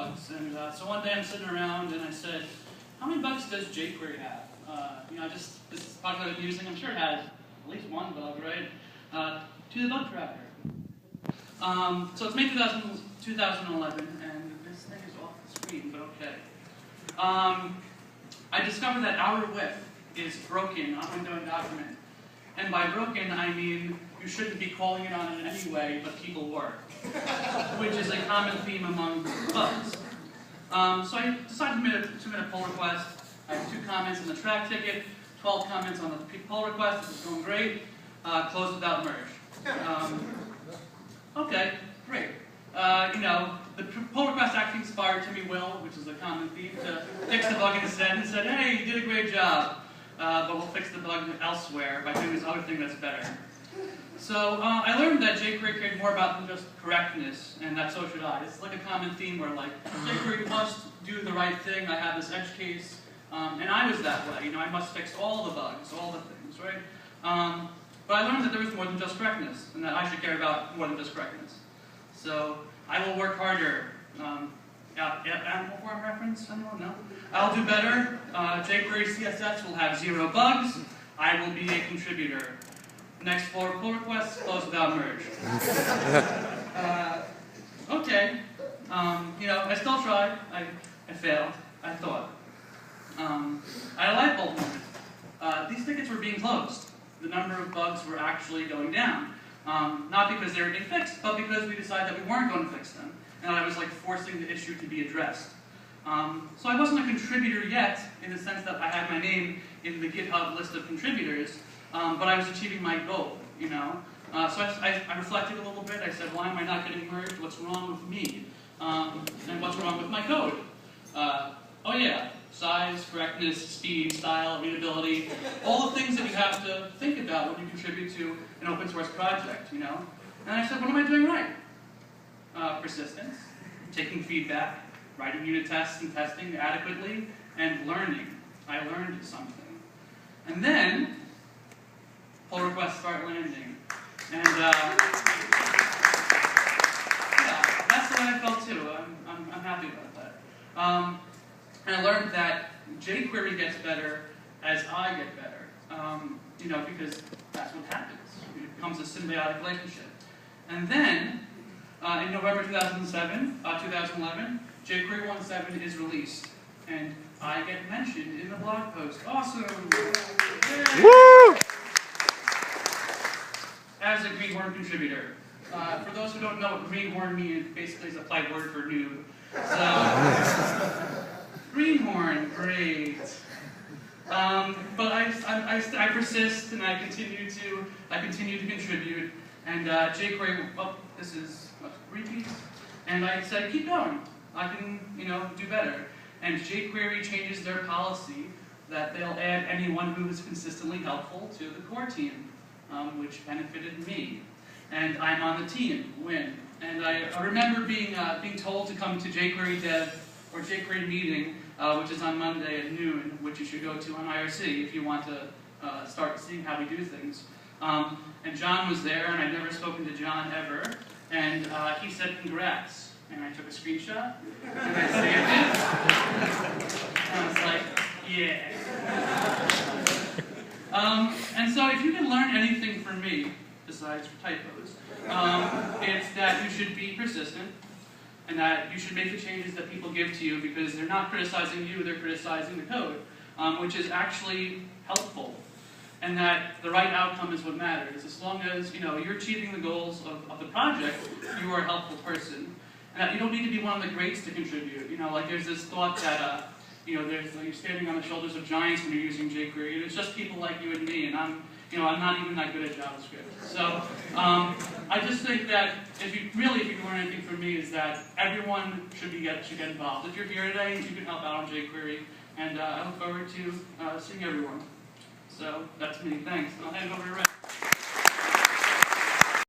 bugs. And so one day I'm sitting around and I said, how many bugs does jQuery have? This is a project I've been using. I'm sure it has at least one bug, right? To the bug tracker. So it's May 2011, and this thing is off the screen, but okay. I discovered that outer width is broken on window and document. And by broken, I mean you shouldn't be calling it on it anyway, but people were. Which is a common theme among bugs. So I decided to submit a pull request. I have 2 comments in the track ticket, 12 comments on the pull request. This is going great. Closed without merge. Okay, great. The pull request actually inspired Timmy Will, which is a common theme, to fix the bug instead and said, hey, you did a great job, but we'll fix the bug elsewhere by doing this other thing that's better. So I learned that jQuery cared more about than just correctness, and that so should I. It's like a common theme where, like, jQuery must do the right thing. I have this edge case, and I was that way. I must fix all the bugs, all the things, right? But I learned that there was more than just correctness, and that I should care about more than just correctness. So I will work harder. Animal form reference? Anyone? No? I'll do better. jQuery CSS will have 0 bugs. I will be a contributor. Next 4 pull requests, close without merge. Okay. I still tried. I failed. I thought. I had a light bulb moment. These tickets were being closed. The number of bugs were actually going down. Not because they were being fixed, but because we decided that we weren't going to fix them. And I was like forcing the issue to be addressed. So I wasn't a contributor yet, in the sense that I had my name in the GitHub list of contributors, but I was achieving my goal, So I reflected a little bit. I said, why am I not getting merged? What's wrong with me? And what's wrong with my code? Oh yeah, size, correctness, speed, style, readability, all the things that you have to think about when you contribute to an open source project, And I said, what am I doing right? Persistence, taking feedback, writing unit tests and testing adequately, and learning. I learned something. And then, pull requests start landing. And yeah, that's the way I felt too. I'm happy about that. And I learned that jQuery gets better as I get better. Because that's what happens. It becomes a symbiotic relationship. And then, in November 2011, jQuery 1.7 is released. And I get mentioned in the blog post. Awesome! Woo! As a greenhorn contributor. For those who don't know what greenhorn means, basically is a polite word for noob. So, greenhorn, great. But I persist and I continue to contribute. And jQuary, this is repeat. And I said, keep going. I can, do better. And jQuery changes their policy that they'll add anyone who is consistently helpful to the core team, which benefited me. And I'm on the team, win. And I remember being told to come to jQuery Dev or jQuery meeting, which is on Monday at noon, which you should go to on IRC if you want to start seeing how we do things. And John was there, and I'd never spoken to John ever. And he said, congrats. And I took a screenshot, and I saved it. And I was like, yeah. And so if you can learn anything from me, besides typos, it's that you should be persistent, and that you should make the changes that people give to you because they're not criticizing you, they're criticizing the code, which is actually helpful. And that the right outcome is what matters. As long as you're achieving the goals of the project, you are a helpful person. And that you don't need to be one of the greats to contribute. There's this thought that you're standing on the shoulders of giants when you're using jQuery, and it's just people like you and me, and I'm not even that good at JavaScript. So I just think that if you can learn anything from me, is that everyone should get involved. If you're here today, you can help out on jQuery, and I look forward to seeing everyone. So that's me. Thanks. I'll hand it over to Rick.